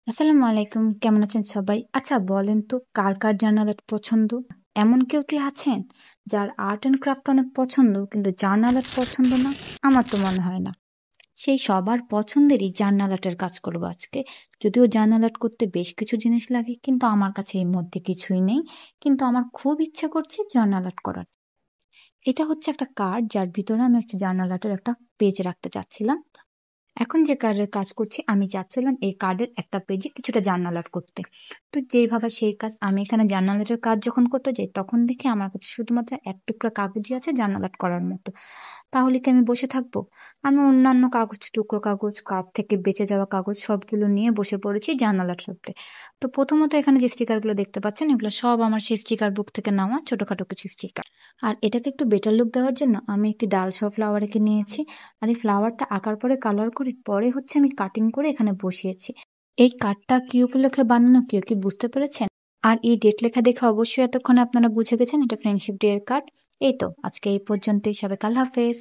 আসসালামু আলাইকুম। কেমন আছেন সবাই? আচ্ছা বলেন তো কার, কার জার্নাল আর্ট পছন্দ? এমন কেউ কি আছেন যার আর্ট অ্যান্ড ক্রাফট অনেক পছন্দ কিন্তু জার্নাল আর্ট পছন্দ না? আমার তো মনে হয় না। সেই সবার পছন্দেরই জার্নাল আর্টের কাজ করব আজকে। যদিও জার্নাল আর্ট করতে বেশ কিছু জিনিস লাগে কিন্তু আমার কাছে এর মধ্যে কিছুই নেই। কিন্তু আমার খুব ইচ্ছা করছে জার্নাল আর্ট করার। এটা হচ্ছে একটা কার্ড যার ভিতরে আমি হচ্ছে জার্নাল আর্টের একটা পেজ রাখতে চাচ্ছিলাম। এখন যে কার্ডের কাজ করছি আমি চাচ্ছিলাম এই কার্ডের একটা পেজে কিছুটা জার্নাল আর্ট করতে। তো যেভাবে সেই কাজ আমি এখানে জার্নাল আর্টের কাজ যখন করতে যাই তখন দেখি আমার কাছে শুধুমাত্র এক টুকরা কাগজই আছে জার্নাল আর্ট করার মতো। তাহলে কি আমি বসে থাকবো? আমি অন্যান্য কাগজ, টুকরো কাগজ, কার্ড থেকে বেঁচে যাওয়া কাগজ সবগুলো নিয়ে বসে পড়েছি জার্নাল আর্ট করতে। তো প্রথমত এখানে যে স্টিকারগুলো দেখতে পাচ্ছেন এগুলো সব আমার সেই স্টিকার বুক থেকে নেওয়া ছোটখাটো কিছু স্টিকার। আর এটাকে একটু বেটার লুক দেওয়ার জন্য আমি একটি ডাল সহ ফ্লাওয়ার এঁকে নিয়েছি। আর এই ফ্লাওয়ারটা আঁকার পরে কালার করে পরে হচ্ছে আমি কাটিং করে এখানে বসিয়েছি। এই কার্ডটা কি উপলক্ষে বানানো কেউ কি বুঝতে পেরেছেন? আর এই ডেট লেখা দেখে অবশ্যই এতক্ষণে আপনারা বুঝে গেছেন এটা ফ্রেন্ডশিপ ডে এর কার্ড। এই তো আজকে এই পর্যন্তই, সবাই আল্লাহ হাফেজ।